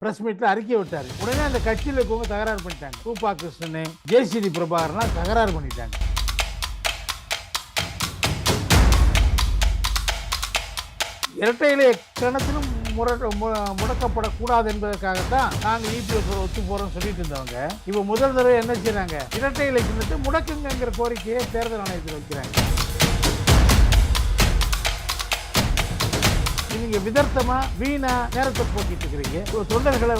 Press மீட்ல அறிக்கை விட்டாரு. உடனே அந்த கட்சியில் இருக்கவங்க தகராறு பண்ணிட்டாங்க. ரூபா கிருஷ்ணன், ஜேசிடி பிரபாகர்லாம் தகராறு பண்ணிட்டாங்க. இரட்டை இலை கணத்திலும் முடக்கப்படக்கூடாது என்பதற்காகத்தான் நாங்கள் இபிஎஸ் ஒத்து போறோம் சொல்லிட்டு இருந்தவங்க இப்ப முதல் தடவை என்ன செய்யறாங்க, இரட்டை இலை சின்னத்தை முடக்குங்கிற கோரிக்கையை தேர்தல் ஆணையத்தில் வைக்கிறாங்க. நீங்க விதர்த்தமா வீணா நேரத்தை போக்கிட்டு இருக்கிறீங்க, தொண்டர்களை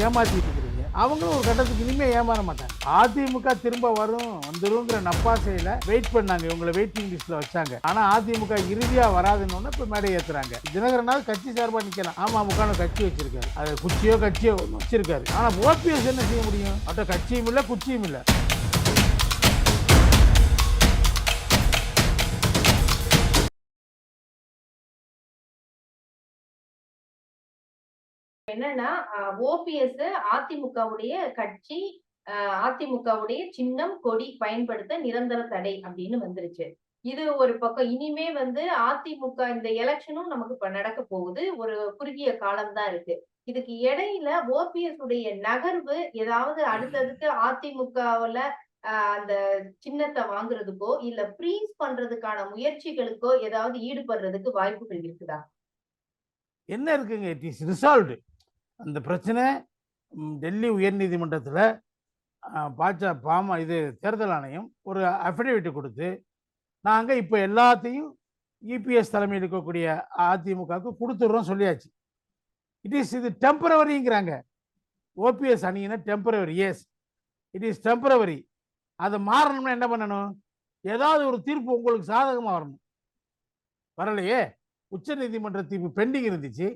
ஏமாத்திட்டு இருக்கிறீங்க. அவங்களும் ஒரு கட்டத்துக்கு இனிமே ஏமாற மாட்டாங்க. அதிமுக திரும்ப வந்துருங்கிற நப்பாசையில வெயிட் பண்ணாங்க, இவங்களை வெயிட்டிங் லிஸ்ட்ல வச்சாங்க. ஆனா அதிமுக இறுதியா வராதுன்னு இப்ப மேடை ஏத்துறாங்க. தினகரனாவது கட்சி சார்பா நிக்கலாம், அமமுக கட்சி வச்சிருக்காரு, அது கட்சியோ வச்சிருக்காரு. ஆனா ஓபிஎஸ் என்ன செய்ய முடியும்? அட்ட கட்சியும் இல்ல குச்சியும் இல்ல. என்னன்னா ஓபிஎஸ் அதிமுகவுடைய கட்சி, அதிமுகவுடைய சின்னம் கொடி பயன்படுத்த நிரந்தர தடை அப்படின்னு வந்துருச்சு. இது ஒரு பக்கம். இனிமே அதிமுக இந்த எலெக்ஷனும் நமக்கு இப்ப நடக்க போகுது. ஒரு குறுகிய காலம் தான் இருக்கு. இதுக்கு இடையில ஓபிஎஸ் உடைய நகர்வு ஏதாவது அடுத்ததுக்கு அதிமுகவுல அந்த சின்னத்தை வாங்குறதுக்கோ இல்ல ஃப்ரீஸ் பண்றதுக்கான முயற்சிகளுக்கோ ஏதாவது ஈடுபடுறதுக்கு வாய்ப்புகள் இருக்குதா? என்ன இருக்குங்க, இட் இஸ் ரிசால்வ்டு. அந்த பிரச்சனை டெல்லி உயர்நீதிமன்றத்தில் இது தேர்தல் ஆணையம் ஒரு அஃபிடவிட் கொடுத்து நாங்கள் இப்போ எல்லாத்தையும் இபிஎஸ் தலைமையில் இருக்கக்கூடிய அதிமுகவுக்கு கொடுத்துட்றோம் சொல்லியாச்சு. இது டெம்பரவரிங்கிறாங்க. ஓபிஎஸ் அணியின temporary, yes it is temporary. அதை மாறணும்னா என்ன பண்ணணும்? ஏதாவது ஒரு தீர்ப்பு உங்களுக்கு சாதகமாக வரணும். வரலையே, உச்ச நீதிமன்ற தீர்ப்பு பெண்டிங் இருந்துச்சு.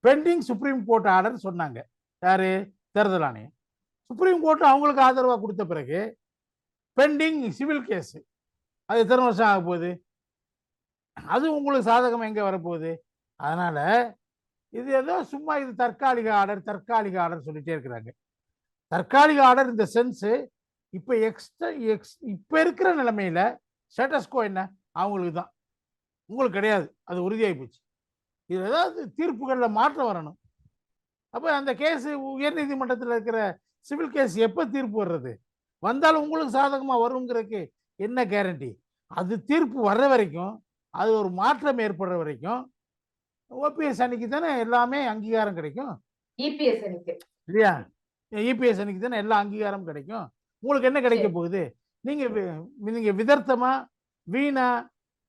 பெண்டிங் சுப்ரீம் கோர்ட் ஆர்டர் சொன்னாங்க. யாரு? தேர்தல் ஆணையம். சுப்ரீம் கோர்ட் அவங்களுக்கு ஆதரவாக கொடுத்த பிறகு பெண்டிங் சிவில் கேஸ், அது எத்தனை வருஷம் ஆக போகுது? அது உங்களுக்கு சாதகம் எங்க வரப்போகுது? அதனால இது ஏதோ சும்மா இது தற்காலிக ஆர்டர் சொல்லிட்டே இருக்கிறாங்க. தற்காலிக ஆர்டர் இந்த சென்ஸ் இப்ப இருக்கிற நிலைமையில ஸ்டேட்டஸ்கோ என்ன அவங்களுக்கு தான், உங்களுக்கு கிடையாது. அது உறுதியாகி போச்சு. இது ஏதாவது தீர்ப்புகளில் மாற்றம் வரணும். அப்போ அந்த கேஸ் உயர்நீதிமன்றத்தில் இருக்கிற சிவில் கேஸ் எப்போ தீர்ப்பு வர்றது? வந்தாலும் உங்களுக்கு சாதகமாக வருங்கிறதுக்கு என்ன கேரண்டி? அது தீர்ப்பு வர்ற வரைக்கும், அது ஒரு மாற்றம் ஏற்படுற வரைக்கும் ஓபிஎஸ் அன்னைக்கு தானே எல்லாமே அங்கீகாரம் கிடைக்கும். இபிஎஸ் அன்னைக்கு இல்லையா? இபிஎஸ் அன்னைக்கு தானே எல்லா அங்கீகாரம் கிடைக்கும். உங்களுக்கு என்ன கிடைக்க போகுது? நீங்க விதர்த்தமா வீணா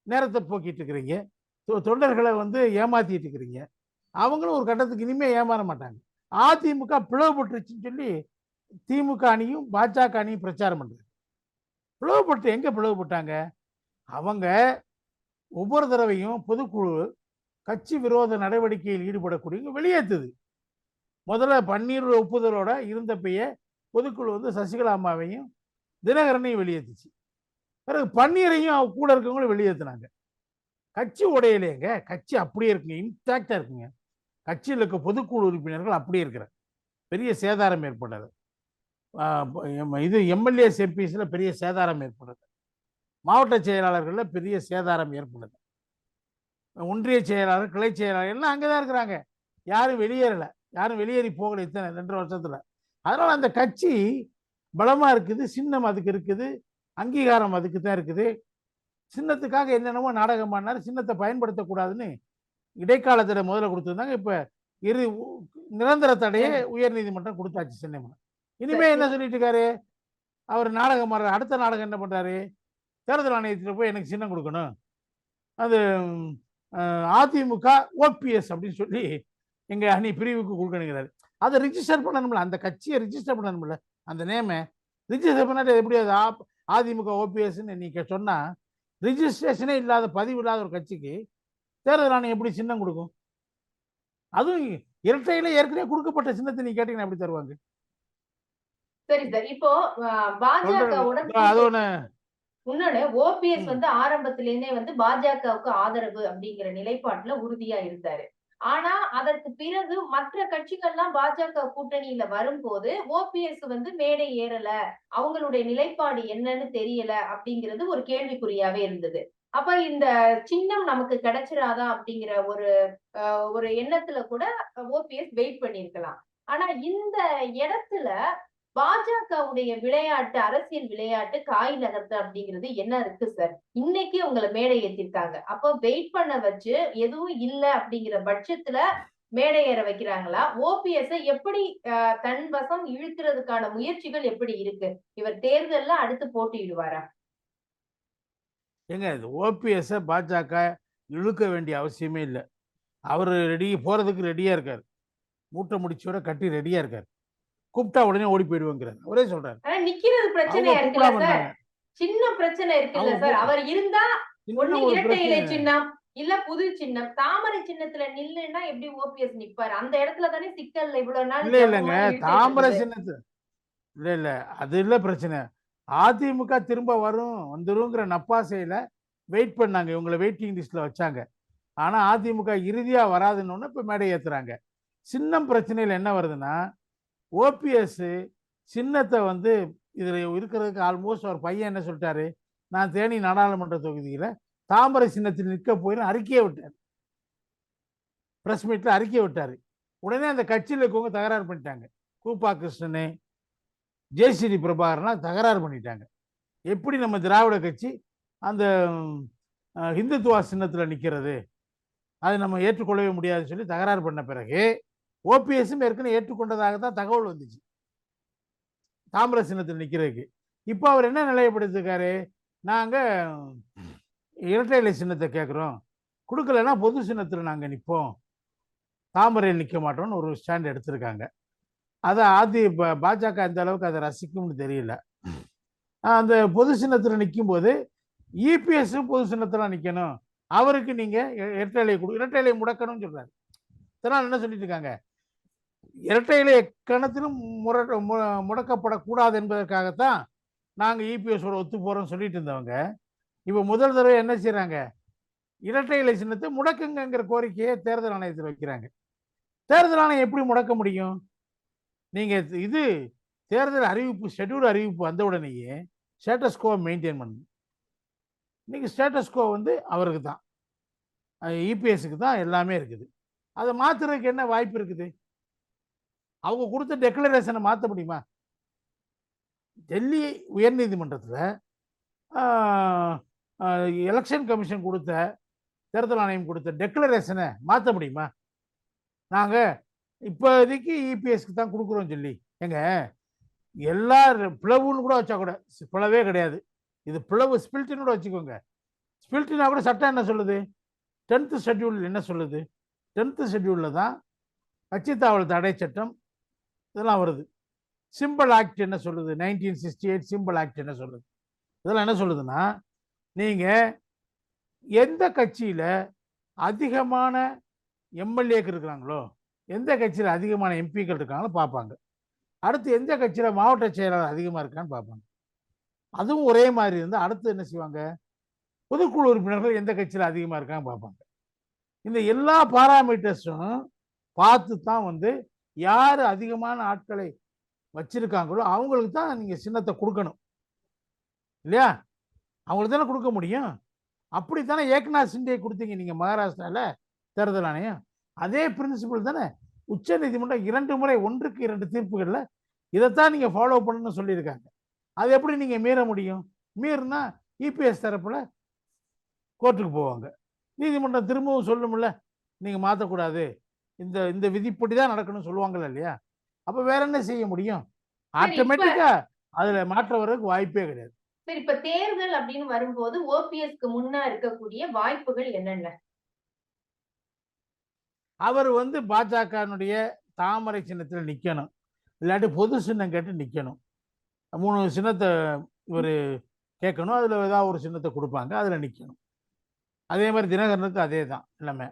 நேரத்தை போக்கிட்டு இருக்கிறீங்க, தொண்டர்களை ஏமாத்திட்டு இருக்கிறீங்க. அவங்களும் ஒரு கட்டத்துக்கு இனிமே ஏமாற மாட்டாங்க. அதிமுக பிளவுபட்டுருச்சுன்னு சொல்லி திமுக அணியும் பாஜக அணியும் பிரச்சாரம் பண்றாங்க. பிளவுபட்டு எங்க பிளவுபட்டாங்க? அவங்க ஒவ்வொரு தடவையும் பொதுக்குழு கட்சி விரோத நடவடிக்கையில் ஈடுபடக்கூடிய வெளியேற்றுது. முதல்ல பன்னீர் ஒப்புதலோட இருந்தப்பைய பொதுக்குழு சசிகலா அம்மாவையும் தினகரனையும் வெளியேற்றுச்சு. பிறகு பன்னீரையும் கூட இருக்கவங்களும் வெளியேற்றினாங்க. கட்சி உடையிலேங்க, கட்சி அப்படியே இருக்குங்க, இன்டாக்டா இருக்குங்க. கட்சியில் இருக்க பொதுக்குழு உறுப்பினர்கள் அப்படியே இருக்கிற பெரிய சேதாரம் ஏற்படுறது. இது எம்எல்ஏஸ் எம்பிஸ்ல பெரிய சேதாரம் ஏற்படுது, மாவட்ட செயலாளர்கள் பெரிய சேதாரம் ஏற்படுது, ஒன்றிய செயலாளர் கிளை செயலாளர் எல்லாம் அங்கதான் இருக்கிறாங்க. யாரும் வெளியேறல, யாரும் வெளியேறி போகல இத்தனை 2 வருஷத்துல. அதனால அந்த கட்சி பலமா இருக்குது, சின்னம் அதுக்கு இருக்குது, அங்கீகாரம் அதுக்கு தான் இருக்குது. சின்னத்துக்காக என்னென்னமோ நாடகம் பண்ணாரு, சின்னத்தை பயன்படுத்தக்கூடாதுன்னு இடைக்காலத்தில் முதல்ல கொடுத்துருந்தாங்க. இப்ப நிரந்தர தடையை உயர் நீதிமன்றம் கொடுத்தாச்சு சென்னை. இனிமே என்ன சொல்லிட்டு இருக்காரு அவர்? நாடகம் மாற அடுத்த நாடகம் என்ன பண்றாரு? தேர்தல் ஆணையத்தில் போய் எனக்கு சின்னம் கொடுக்கணும், அது அதிமுக ஓபிஎஸ் அப்படின்னு சொல்லி எங்க அணி பிரிவுக்கு கொடுக்கணுங்கிறாரு. அதை ரிஜிஸ்டர் பண்ணணும்ல, அந்த கட்சியை ரிஜிஸ்டர் பண்ணணும்ல, அந்த நேமை ரிஜிஸ்டர் பண்ணாட்டு எப்படி அது அதிமுக ஓபிஎஸ்ன்னு நீங்க சொன்னா, ரிஜிஸ்ட்ரேஷனே இல்லாத பதிவு இல்லாத ஒரு கட்சிக்கு தேர்தல் ஆணையம் எப்படி சின்னம் கொடுக்கும்? அதுவும் இரட்டையில ஏற்கனவே கொடுக்கப்பட்ட சின்னத்தை நீ கேட்டீங்கன்னா எப்படி தருவாங்க? சரி சார், இப்போ பாஜக இன்னொன்னு ஓபிஎஸ் ஆரம்பத்திலேருந்தே பாஜகவுக்கு ஆதரவு அப்படிங்கிற நிலைப்பாட்டுல உறுதியா இருந்தாரு. ஆனா அதற்கு பிறகு மற்ற கட்சிகள்லாம் பாஜக கூட்டணியில வரும்போது ஓபிஎஸ் மேடை ஏறல, அவங்களுடைய நிலைப்பாடு என்னன்னு தெரியல அப்படிங்கிறது ஒரு கேள்விக்குறியாவே இருந்தது. அப்ப இந்த சின்னம் நமக்கு கிடைச்சிராதா அப்படிங்கிற ஒரு எண்ணத்துல கூட ஓபிஎஸ் வெயிட் பண்ணிருக்கலாம். ஆனா இந்த இடத்துல பாஜகவுடைய விளையாட்டு, அரசியல் விளையாட்டு, காய் நகர்த்து அப்படிங்கிறது என்ன இருக்கு சார்? இன்னைக்கு உங்கள மேடை ஏத்திருக்காங்க. அப்போ வெயிட் பண்ண வச்சு எதுவும் இல்ல அப்படிங்கிற பட்சத்துல மேடை ஏற வைக்கிறாங்களா? ஓபிஎஸ்ஸ எப்படி தன் வசம் இழுக்கிறதுக்கான முயற்சிகள் எப்படி இருக்கு? இவர் தேர்தல்ல அடுத்து போட்டியிடுவாரா? ஏங்க இது ஓபிஎஸ் பாஜக இழுக்க வேண்டிய அவசியமே இல்லை. அவர் போறதுக்கு ரெடியா இருக்காரு. மூட்டை முடிச்சோட கட்டி ரெடியா இருக்காரு. கூப்பிட்டா உடனே ஓடி போயிடுவேங்கிறாரு. அவரே சொல்றாரு. ஆனா நிக்கிறது அவங்க பிரச்சனையா இருக்குல்ல கூப்பிடாம சார்? இருந்தாங்க. சின்ன பிரச்சனை இருக்குல்ல அவங்க சார்? அவர் இருந்தா ஒண்ணு இன்னும் ஒரு இரட்டை இலை பிரச்சனை சின்னம், இல்ல புது சின்னம். தாமரை சின்னத்துல நில்லுன்னா எப்படி ஓபிஎஸ் நிப்பாரு? அந்த இடத்துல தானே சிக்கல்ல இவ்வளவு நாள் இல்லைங்க. ஜெபமா இழுத்துட்டு தாமரை இருந்தது. சின்னத்து இல்ல அது இல்ல பிரச்சனை. அதிமுக திரும்ப வந்துருங்கிற நப்பாசையில வெயிட் பண்ணாங்க. இவங்களை வெயிட்டிங் லிஸ்ட்ல வச்சாங்க. ஆனா அதிமுக இறுதியா வராதுன்னு இப்ப மேடை ஏத்துறாங்க. சின்னம் பிரச்சனையில என்ன வருதுன்னா, ஓபிஎஸ் சின்னத்தை இதுல இருக்கிறதுக்கு ஆல்மோஸ்ட் ஒரு பையன் என்ன சொல்லிட்டாரு, நான் தேனி நாடாளுமன்ற தொகுதியில தாமரை சின்னத்தில் நிற்க போயின்னு அறிக்கையை விட்டார். பிரஸ் மீட்ல அறிக்கையை விட்டாரு. உடனே அந்த கட்சியில் இருக்கவங்க தகராறு பண்ணிட்டாங்க. கூப்பா கிருஷ்ணனு, ஜேசிடி பிரபாகரனா தகராறு பண்ணிட்டாங்க. எப்படி நம்ம திராவிட கட்சி அந்த இந்துத்துவா சின்னத்தில் நிற்கிறது, அதை நம்ம ஏற்றுக்கொள்ளவே முடியாதுன்னு சொல்லி தகராறு பண்ண பிறகு ஓபிஎஸும் ஏற்கனவே ஏற்றுக்கொண்டதாக தான் தகவல் வந்துச்சு தாமிர சின்னத்தில் நிற்கிறதுக்கு. இப்போ அவர் என்ன நிலையப்படுத்திருக்காரு, நாங்கள் இரட்டை இலை சின்னத்தை கேட்குறோம், கொடுக்கலன்னா பொது சின்னத்தில் நாங்கள் நிற்போம், தாமரையில் நிற்க மாட்டோம்னு ஒரு ஸ்டாண்ட் எடுத்திருக்காங்க. அதை பாஜக அந்த அளவுக்கு அதை ரசிக்கும்னு தெரியல. அந்த பொது சின்னத்தில் நிற்கும் போது இபிஎஸ் பொது சின்னத்தில் நிற்கணும், அவருக்கு நீங்க இரட்டை இலை முடக்கணும்னு சொல்றாரு. இதனால் என்ன சொல்லிட்டு இருக்காங்க, இரட்டை இலை கணத்திலும் முடக்கப்படக்கூடாது என்பதற்காகத்தான் நாங்க இபிஎஸோட ஒத்து போறோம் சொல்லிட்டு இருந்தவங்க இப்ப முதல் தடவை என்ன செய்யறாங்க, இரட்டை இலை சின்னத்தை முடக்குங்கிற கோரிக்கையை தேர்தல் ஆணையத்தில் வைக்கிறாங்க. தேர்தல் ஆணையம் எப்படி முடக்க முடியும்? நீங்க இது தேர்தல் அறிவிப்பு ஷெட்யூல் அறிவிப்பு வந்த உடனேயே ஸ்டேட்டஸ் கோ மெயின்டைன் பண்ணணும். இன்னைக்கு ஸ்டேட்டஸ் கோ அவருக்கு தான், இபிஎஸ்க்கு தான் எல்லாமே இருக்குது. அதை மாத்துறதுக்கு என்ன வாய்ப்பு இருக்குது? அவங்க கொடுத்த டெக்ளரேஷனை மாற்ற முடியுமா? டெல்லி உயர்நீதிமன்றத்தில் எலெக்ஷன் கமிஷன் கொடுத்த, தேர்தல் ஆணையம் கொடுத்த டெக்ளரேஷனை மாற்ற முடியுமா? நாங்கள் இப்போதைக்கு இபிஎஸ்க்கு தான் கொடுக்குறோம் சொல்லி எங்க எல்லா பிளவுன்னு கூட வச்சா கூட பிளவே கிடையாது, இது பிளவு ஸ்பில்ட்டுன்னு கூட வச்சுக்கோங்க. ஸ்பில்ட்டுனா கூட சட்டம் என்ன சொல்லுது, 10th ஷெட்யூல் என்ன சொல்லுது, 10th ஷெட்யூலில் தான் கட்சி தாவல் தடை சட்டம் இதெல்லாம் வருது. சிம்பிள் ஆக்ட் என்ன சொல்லுது, 1968 சிம்பிள் ஆக்ட் என்ன சொல்லுது, இதெல்லாம் என்ன சொல்லுதுன்னா, நீங்க எந்த கட்சியில அதிகமான எம்எல்ஏக்கள் இருக்கிறாங்களோ, எந்த கட்சியில் அதிகமான எம்பிக்கள் இருக்காங்களோ பார்ப்பாங்க. அடுத்து எந்த கட்சியில மாவட்ட செயலாளர் அதிகமா இருக்கான்னு பார்ப்பாங்க. அதுவும் ஒரே மாதிரி இருந்தால் அடுத்து என்ன செய்வாங்க, பொதுக்குழு உறுப்பினர்கள் எந்த கட்சியில் அதிகமா இருக்கான்னு பார்ப்பாங்க. இந்த எல்லா பாராமீட்டர்ஸும் பார்த்து தான் யார் அதிகமான ஆட்களை வச்சிருக்காங்களோ அவங்களுக்கு தான் நீங்க சின்னத்தை கொடுக்கணும் இல்லையா? அவங்களுக்கு தானே கொடுக்க முடியும். அப்படித்தானே ஏக்நாத் சிண்டே கொடுத்தீங்க நீங்க மகாராஷ்டிரால தேர்தல் ஆணையம். அதே பிரின்சிபல் தானே உச்ச நீதிமன்றம் 2 முறை 1க்கு 2 தீர்ப்புகள்ல இதைத்தான் நீங்க ஃபாலோ பண்ணணும்னு சொல்லியிருக்காங்க. அது எப்படி நீங்க மீற முடியும்? மீறினா இபிஎஸ் தரப்புல கோர்ட்டுக்கு போவாங்க. நீதிமன்றம் திரும்பவும் சொல்லும்ல, நீங்க மாற்றக்கூடாது, இந்த இந்த விதிப்படி தான் நடக்கணும்னு சொல்லுவாங்கல்ல இல்லையா? அப்ப வேற என்ன செய்ய முடியும்? ஆட்டோமேட்டிக்கா அதுல மாற்றம் வர்றதுக்கு வாய்ப்பே கிடையாது. சரி, இப்ப தேர்தல் அப்படின்னு வரும்போது ஓபிஎஸ்க்கு முன்னா இருக்கக்கூடிய வாய்ப்புகள் என்னென்ன? அவர் பாஜகனுடைய தாமரை சின்னத்தில் நிக்கணும், இல்லாட்டி பொது சின்னம் கேட்டு நிக்கணும். 3 சின்னத்தை இவர் கேட்கணும், அதுல ஏதாவது ஒரு சின்னத்தை கொடுப்பாங்க, அதுல நிக்கணும். அதே மாதிரி தினகரனுக்கு அதே தான் எல்லாமே.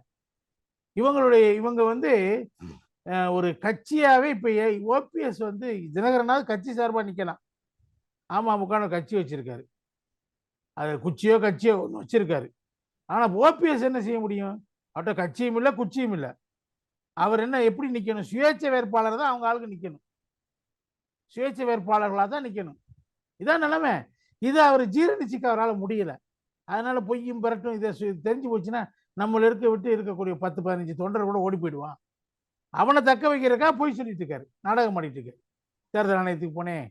இவங்க ஒரு கட்சியாவே இப்ப ஓபிஎஸ் தினகரனாவது கட்சி சார்பா நிக்கலாம். அமமுக கட்சி வச்சிருக்காரு, அது குச்சியோ கட்சியோ ஒன்று வச்சிருக்காரு. ஆனா ஓபிஎஸ் என்ன செய்ய முடியும்? அவர்கிட்ட கட்சியும் இல்லை குச்சியும் இல்லை. அவர் என்ன எப்படி நிக்கணும்? சுயேட்சை வேட்பாளர் தான் அவங்க ஆளுக்கு நிக்கணும், சுயேட்சை வேட்பாளர்களாக தான் நிக்கணும். இதான் நிலைமை. இதை அவர் ஜீரணிச்சிக்க அவரால் முடியல. அதனால பொய்யும் பெறட்டும் இதை தெரிஞ்சு போச்சுன்னா நம்மள விட்டு இருக்கக்கூடிய 10-15 தொண்டர் கூட ஓடி போயிடுவான். அவனை தக்க வைக்கிறக்கா போய் சொல்லிட்டு இருக்காரு, நாடகம் ஆடிட்டு இருக்காரு. தேர்தல் ஆணையத்துக்கு போனேன்,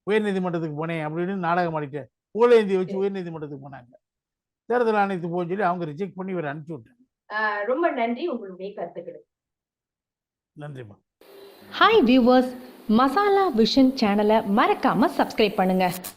உயர்நீதிமன்றத்துக்கு போனேன் அப்படின்னு நாடகம் ஆடிட்டு புகழேந்தி வச்சு உயர்நீதிமன்றத்துக்கு போனாங்க. தேர்தல் ஆணையத்துக்கு போன்னு சொல்லி அவங்க ரிஜெக்ட் பண்ணி இவரை அனுப்பிச்சு விட்டாங்க. ரொம்ப நன்றி உங்களுடைய கருத்துக்களுக்கு. நன்றிம்மா. ஹாய் வியூவர்ஸ், மசாலா விஷன் சேனலை மறக்காம சப்ஸ்கிரைப் பண்ணுங்க.